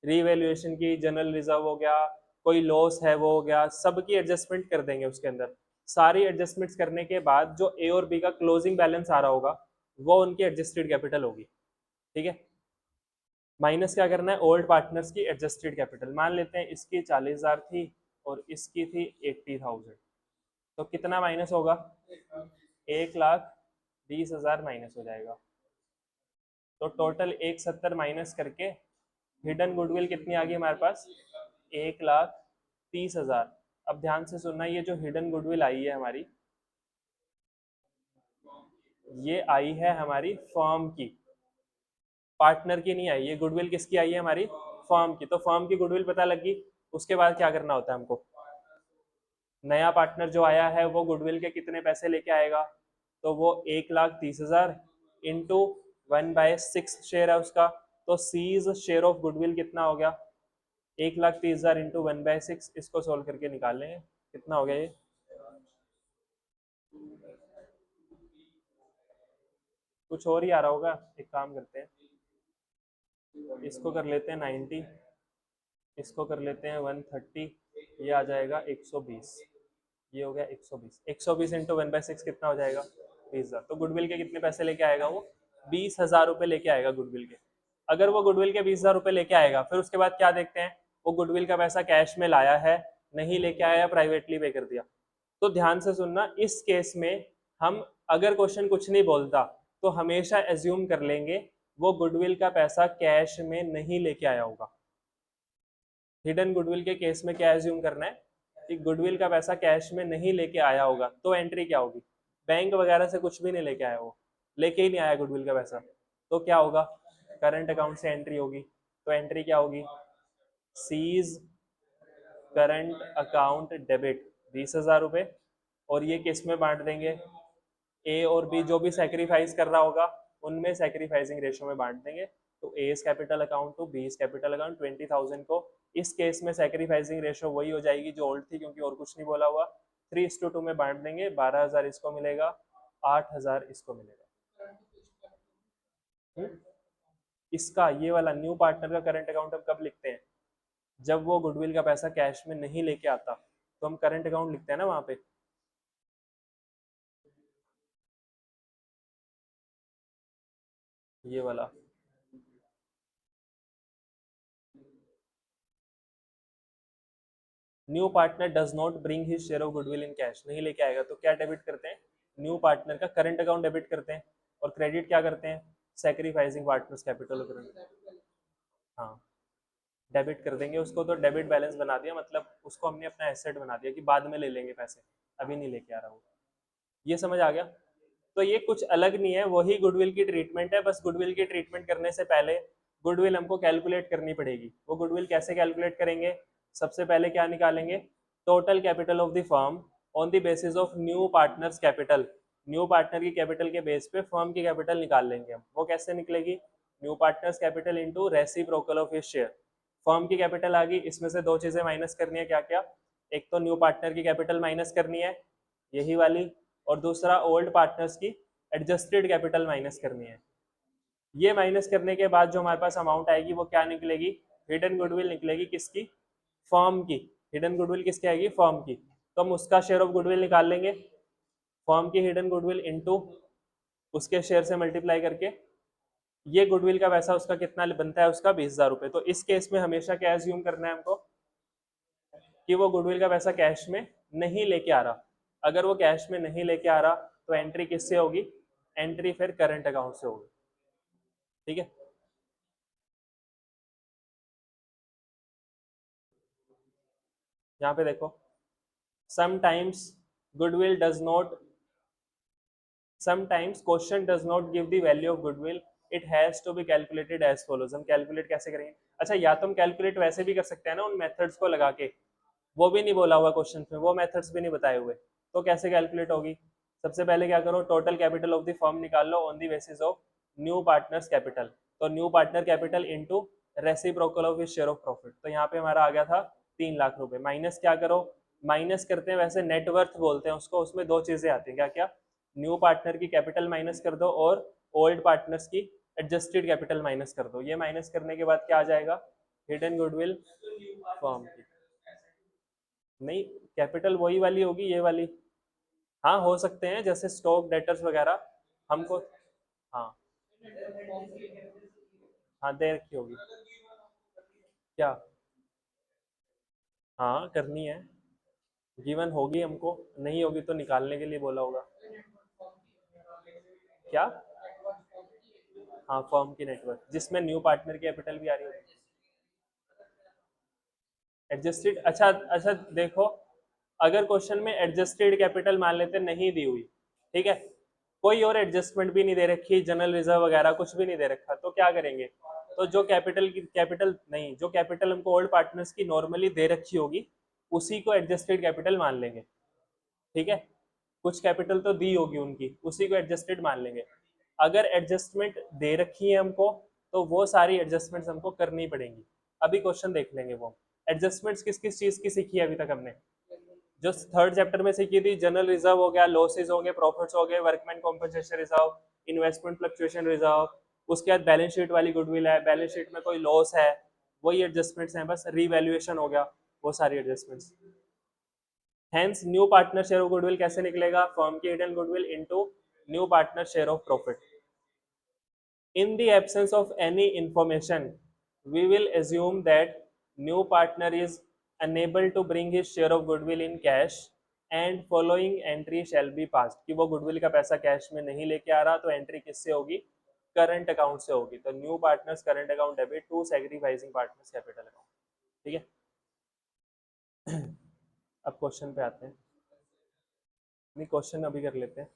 रीवैल्यूएशन की, जनरल रिजर्व हो गया, कोई लॉस है वो हो गया, सबकी एडजस्टमेंट कर देंगे उसके अंदर। सारी एडजस्टमेंट्स करने के बाद जो ए और बी का क्लोजिंग बैलेंस आ रहा होगा वो उनकी एडजस्टेड कैपिटल होगी, ठीक है। माइनस क्या करना है, ओल्ड पार्टनर्स की एडजस्टेड कैपिटल। मान लेते हैं इसकी 40,000 थी और इसकी थी 80,000, तो कितना माइनस होगा, 1,20,000 माइनस हो जाएगा। तो टोटल 170 माइनस करके हिडन गुडविल कितनी आ गई हमारे पास, 1,30,000। अब ध्यान से सुनना, ये जो हिडन गुडविल आई है हमारी, ये आई है हमारी फर्म की, पार्टनर की नहीं आई। ये गुडविल किसकी आई है, हमारी फर्म की। तो फर्म की गुडविल पता लगी। उसके बाद क्या करना होता है हमको, नया पार्टनर जो आया है वो गुडविल के कितने पैसे लेके आएगा, तो वो 1,30,000 इंटू 1/6 शेयर है उसका। तो सीज शेयर ऑफ गुडविल कितना हो गया, 1,30,000 इंटू 1/6। इसको सोल्व करके निकाल लेंगे कितना हो गया ये, कुछ और ही आ रहा होगा। एक काम करते हैं, इसको कर लेते हैं 90, इसको कर लेते हैं 130, ये आ जाएगा 120। ये हो गया 120। 120 इंटू 1/6 कितना हो जाएगा, 20,000। तो गुडविल के कितने पैसे लेके आएगा वो, 20,000 रुपये लेके आएगा गुडविल के। अगर वो गुडविल के 20,000 रुपये लेके आएगा, फिर उसके बाद क्या देखते हैं, वो गुडविल का पैसा कैश में लाया है, नहीं लेके आया, प्राइवेटली पे कर दिया। तो ध्यान से सुनना, इस केस में हम, अगर क्वेश्चन कुछ नहीं बोलता तो हमेशा एज्यूम कर लेंगे वो गुडविल का पैसा कैश में नहीं लेके आया होगा। हिडन गुडविल के केस में क्या एज्यूम करना है कि गुडविल का पैसा कैश में नहीं लेके आया होगा। तो एंट्री क्या होगी, बैंक वगैरह से कुछ भी नहीं लेके आया, वो लेके ही नहीं आया गुडविल का पैसा, तो क्या होगा, करंट अकाउंट से एंट्री होगी। तो एंट्री क्या होगी, सीज करंट अकाउंट डेबिट 20,000 रुपये, और ये किस में बांट देंगे, ए और बी जो भी सेक्रीफाइस कर रहा होगा उनमें सेक्रीफाइसिंग रेशियो में बांट देंगे। तो A is capital account to B is capital account 20,000 को इस केस में सेक्रीफाइसिंग रेशियो वही हो जाएगी जो ओल्ड थी, क्योंकि और कुछ नहीं बोला हुआ। 3:2 में बांट देंगे, 12,000 इसको मिलेगा, 8,000 इसको मिलेगा। इसका ये वाला न्यू पार्टनर का करंट अकाउंट हम कब लिखते हैं? जब वो गुडविल का पैसा कैश में नहीं लेके आता तो हम करंट अकाउंट लिखते हैं ना वहां पे। ये वाला new partner does not bring his share of goodwill in cash, नहीं लेके आएगा तो क्या डेबिट करते हैं? न्यू पार्टनर का करंट अकाउंट डेबिट करते हैं। और क्रेडिट क्या करते हैं? Sacrificing partners capital. हाँ, डेबिट कर देंगे उसको, तो डेबिट बैलेंस बना दिया, मतलब उसको हमने अपना एसेट बना दिया कि बाद में ले लेंगे पैसे, अभी नहीं लेके आ रहा वो। ये समझ आ गया? तो ये कुछ अलग नहीं है, वही गुडविल की ट्रीटमेंट है, बस गुडविल की ट्रीटमेंट करने से पहले गुडविल हमको कैलकुलेट करनी पड़ेगी। वो गुडविल कैसे कैलकुलेट करेंगे? सबसे पहले क्या निकालेंगे? Total capital of the firm on the basis of new partners capital. New partner की कैपिटल के बेस पे फर्म की कैपिटल निकाल लेंगे हम। वो कैसे निकलेगी? New partners capital into reciprocal of his share. Firm की कैपिटल आ गई, इसमें से दो चीजें माइनस करनी है, क्या क्या? एक तो न्यू पार्टनर की कैपिटल माइनस करनी है, यही वाली, और दूसरा ओल्ड पार्टनर्स की एडजस्टेड कैपिटल माइनस करनी है। ये माइनस करने के बाद जो हमारे पास अमाउंट आएगी वो क्या निकलेगी? हिडन गुडविल निकलेगी, किसकी? फर्म की। हिडन गुडविल किसकी आएगी? फर्म की। तो हम उसका शेयर ऑफ गुडविल निकाल लेंगे, फर्म की हिडन गुडविल इनटू उसके शेयर से मल्टीप्लाई करके। ये गुडविल का पैसा उसका कितना बनता है? उसका 20,000 रुपये। तो इस केस में हमेशा क्या एज्यूम करना है हमको? कि वो गुडविल का पैसा कैश में नहीं लेके आ रहा। अगर वो कैश में नहीं लेके आ रहा तो एंट्री किससे होगी? एंट्री फिर करंट अकाउंट से होगी। ठीक है, यहाँ पे देखो, sometimes goodwill does not, sometimes question does not give the value of goodwill, it has to be calculated as follows. हम कैलकुलेट कैसे करेंगे? अच्छा, या तो हम कैलकुलेट वैसे भी कर सकते हैं ना, उन मेथड्स को लगा के, वो भी नहीं बोला हुआ क्वेश्चन में, वो मेथड्स भी नहीं बताए हुए, तो कैसे कैलकुलेट होगी? सबसे पहले क्या करो, total capital of the firm निकाल लो on the basis of new partners capital. तो new partner capital into reciprocal of his share of profit. तो यहाँ पे हमारा आ गया था 3,00,000 रुपए। माइनस क्या करो? माइनस करते हैं वैसे नेटवर्थ बोलते हैं उसको, उसमें दो चीजें आती हैं, क्या क्या? न्यू पार्टनर की कैपिटल माइनस कर दो और ओल्ड पार्टनर्स की एडजस्टेड कैपिटल माइनस कर दो। ये माइनस करने के बाद क्या आ जाएगा? हिडन गुडविल फर्म की। नहीं, कैपिटल वही वाली होगी, ये वाली। हाँ, हो सकते हैं, जैसे स्टॉक डेटर्स वगैरह हमको। हाँ, हाँ दे रखी होगी। क्या? हाँ करनी है, गिवन होगी हमको, नहीं होगी तो निकालने के लिए बोला होगा। क्या? हाँ, फर्म की नेटवर्क जिसमें न्यू पार्टनर की कैपिटल भी आ रही होगी। एडजस्टेड, अच्छा अच्छा देखो, अगर क्वेश्चन में एडजस्टेड कैपिटल मान लेते नहीं दी हुई, ठीक है, कोई और एडजस्टमेंट भी नहीं दे रखी, जनरल रिजर्व वगैरह कुछ भी नहीं दे रखा, तो क्या करेंगे? तो जो कैपिटल की कैपिटल नहीं, जो कैपिटल हमको ओल्ड पार्टनर्स की नॉर्मली दे रखी होगी उसी को एडजस्टेड कैपिटल मान लेंगे। ठीक है, कुछ कैपिटल तो दी होगी उनकी, उसी को एडजस्टेड मान लेंगे। अगर एडजस्टमेंट दे रखी है हमको तो वो सारी एडजस्टमेंट्स हमको करनी पड़ेंगी। अभी क्वेश्चन देख लेंगे वो एडजस्टमेंट्स किस किस चीज की सीखी है अभी तक हमने। जो थर्ड चैप्टर में सीखी थी, जनरल रिजर्व हो गया, लॉसेज हो गए, प्रॉफिट्स हो गए, workman compensation reserve, investment fluctuation reserve. उसके बाद बैलेंस शीट वाली गुडविल है, बैलेंस शीट में कोई लॉस है, वही एडजस्टमेंट्स हैं, बस रीवैल्यूएशन हो गया, वो सारी adjustments. Hence new partner share of goodwill कैसे निकलेगा? फर्म की hidden goodwill into new partner share of profit. In the absence of any information, we will assume that new partner is unable to bring his share of goodwill in cash and following entry shall be passed। कि वो goodwill का पैसा cash में नहीं लेके आ रहा तो entry किससे होगी? करंट अकाउंट से होगी। तो new partners current account debit to sacrificing partners capital account. ठीक है, अब क्वेश्चन पे आते हैं। नहीं, क्वेश्चन अभी कर लेते हैं।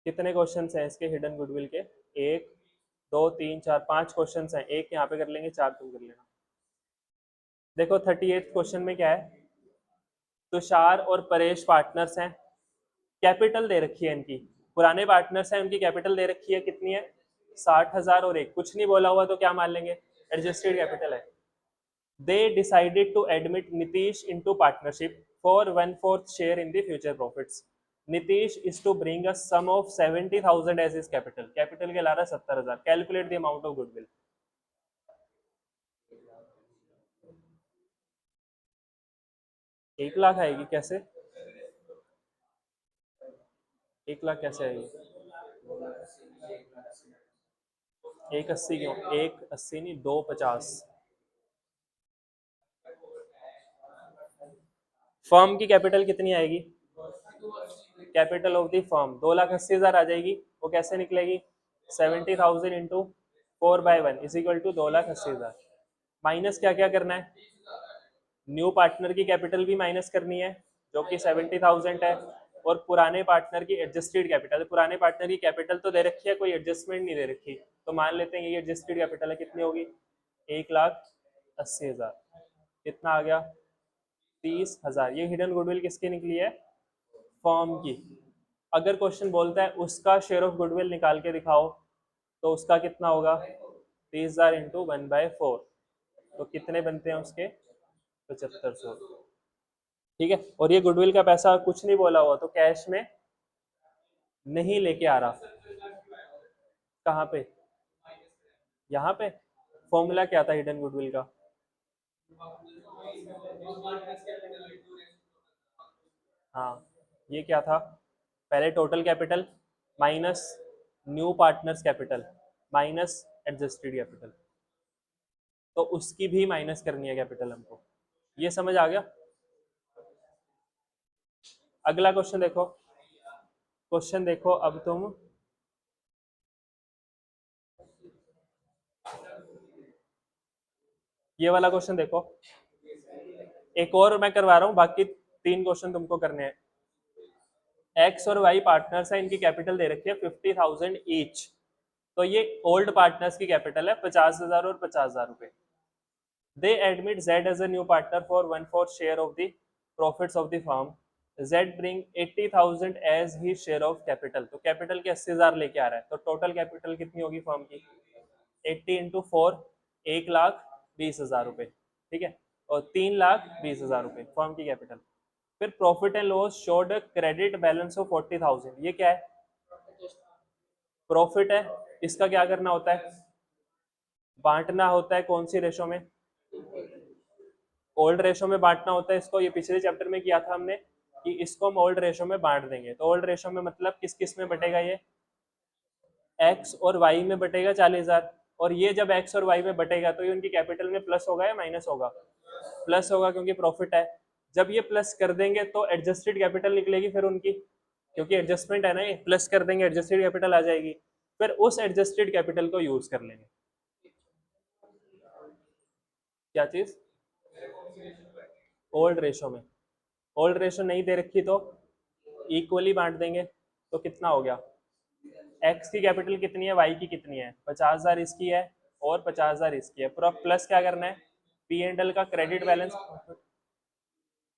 कितने क्वेश्चन हैं इसके हिडन गुडविल के? 1 2 3 4 5 क्वेश्चन हैं। एक यहाँ पे कर लेंगे, 4 तुम कर लेना। देखो 38 क्वेश्चन में क्या है, तुषार और परेश पार्टनर्स हैं, कैपिटल दे रखी है इनकी पुराने पार्टनर्स हैं, उनकी कैपिटल दे रखी है कितनी है, 60,000 और एक, कुछ नहीं बोला हुआ तो क्या मान लेंगे, एडजस्टेड कैपिटल है। They decided to admit Nitish into partnership for 1/4 share in the future profits. Nitish is to bring a sum of 70,000 as his capital. Capital के ला रहा 70,000. Calculate the amount of goodwill. 1 lakh आएगी कैसे, 1 लाख कैसे आएगी, 180 क्यों, 180 नहीं, 250। Firm की कैपिटल कितनी आएगी, कैपिटल ऑफ द फर्म 2,80,000 आ जाएगी। वो कैसे निकलेगी, 70,000 into 4/1 is equal to 2,80,000। Minus क्या क्या करना है, न्यू पार्टनर की कैपिटल भी माइनस करनी है जो कि 70,000 है, और पुराने पार्टनर की एडजस्टेड कैपिटल, पुराने पार्टनर की कैपिटल तो दे रखी है, कोई एडजस्टमेंट नहीं दे रखी, तो मान लेते हैं ये एडजस्टेड कैपिटल है, कितनी होगी, 1,80,000। कितना आ गया, 30,000। ये हिडन गुडविल किसकी निकली है, फर्म की। अगर क्वेश्चन बोलता है उसका शेयर ऑफ गुडविल निकाल के दिखाओ, तो उसका कितना होगा, 30,000 इंटू 1/4, तो कितने बनते हैं उसके, 7500। ठीक है, और ये गुडविल का पैसा कुछ नहीं बोला हुआ तो कैश में नहीं लेके आ रहा, कहाँ पे, यहाँ पे। फॉर्मूला क्या था हिडन गुडविल का, हाँ ये क्या था, पहले total capital minus new partners capital minus adjusted capital, तो उसकी भी माइनस करनी है कैपिटल हमको, ये समझ आ गया। अगला क्वेश्चन देखो, क्वेश्चन देखो अब तुम, ये वाला क्वेश्चन देखो, एक और मैं करवा रहा हूँ, बाकी 3 क्वेश्चन तुमको करने हैं। एक्स और वाई पार्टनर्स है, इनकी कैपिटल दे रखी है 50,000 ईच, तो ये ओल्ड पार्टनर्स की कैपिटल है 50,000 और 50,000 रुपए। They admit Z as a new partner for 1/4 share of the profits of the firm. Z bring 80,000 as his share of capital, तो कैपिटल के 80,000 लेके आ रहा है, तो टोटल कैपिटल कितनी होगी फर्म की, 80 इंटू 4, 1,20,000 रुपए, ठीक है, और 3,20,000 रुपए फर्म की कैपिटल। फिर profit and loss showed credit balance of 40,000, ये क्या है, प्रॉफिट है, इसका क्या करना होता है, बांटना होता है, कौन सी रेशो में, ओल्ड रेशो में बांटना होता है इसको, ये पिछले चैप्टर में किया था हमने कि इसको हम ओल्ड रेशो में बांट देंगे, तो ओल्ड रेशो में मतलब किस किस में बटेगा, ये एक्स और वाई में बटेगा 40,000, और ये जब एक्स और वाई में बटेगा तो ये उनकी कैपिटल में प्लस होगा या माइनस होगा, प्लस होगा क्योंकि प्रॉफिट है। जब ये प्लस कर देंगे तो एडजस्टेड कैपिटल निकलेगी फिर उनकी, क्योंकि एडजस्टमेंट है ना, ये प्लस कर देंगे एडजस्टेड कैपिटल आ जाएगी, फिर उस एडजस्टेड कैपिटल को यूज कर लेंगे। क्या चीज, ओल्ड रेशो में, ओल्ड रेशो नहीं दे रखी तो इक्वली बांट देंगे, तो कितना हो गया, एक्स की कैपिटल कितनी है, वाई की कितनी है, 50,000 इसकी है और 50,000 इसकी है, पूरा प्लस क्या करना है, पी एंड एल का क्रेडिट बैलेंस,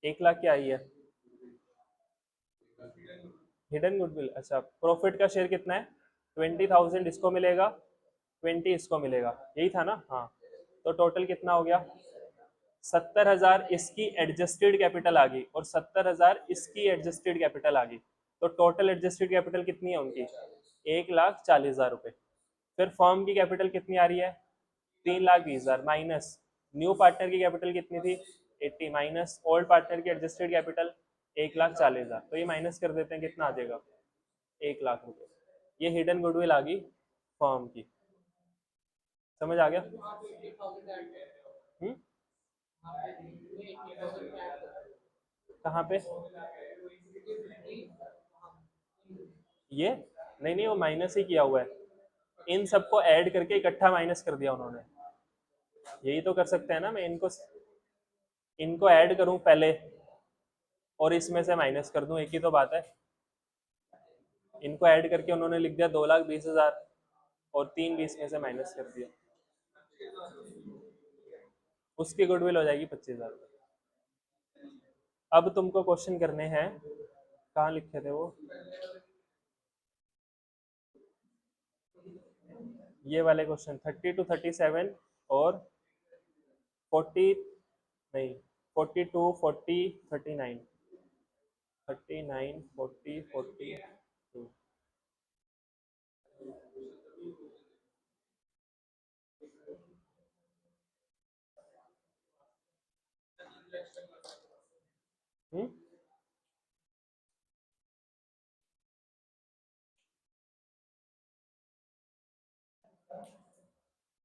1 लाख क्या आई है, हिडन गुडविल, अच्छा प्रॉफिट का शेयर कितना है, 20,000 इसको मिलेगा, 20 इसको मिलेगा, यही था ना, हाँ, तो टोटल कितना हो गया, 70,000 इसकी एडजस्टेड कैपिटल आ गई और 70,000 इसकी एडजस्टेड कैपिटल आ गई, तो टोटल एडजस्टेड कैपिटल कितनी है उनकी, 1,40,000 रुपए। फिर फर्म की कैपिटल कितनी आ रही है, 3,20,000 माइनस न्यू पार्टनर की कैपिटल कितनी थी, 80 माइनस ओल्ड पार्टनर की एडजस्टेड कैपिटल 1,40,000, तो ये माइनस कर देते हैं, कितना आ जाएगा, 1 लाख रुपए। ये हिडन गुडविल आ गई फर्म की, समझ आ गया। हम्म, कहाँ पे, ये नहीं नहीं, वो माइनस ही किया हुआ है, इन सबको ऐड करके इकट्ठा माइनस कर दिया उन्होंने, यही तो कर सकते हैं ना, मैं इनको इनको ऐड करूं पहले और इसमें से माइनस कर दूं, एक ही तो बात है। इनको ऐड करके उन्होंने लिख दिया 2,20,000 और 3,20 में से माइनस कर दिया, उसकी गुडविल हो जाएगी 25,000। अब तुमको क्वेश्चन करने हैं, कहाँ लिखे थे वो, ये वाले क्वेश्चन 30 to 37 और 40 नहीं 42 40 39 39 40 42। हम्म।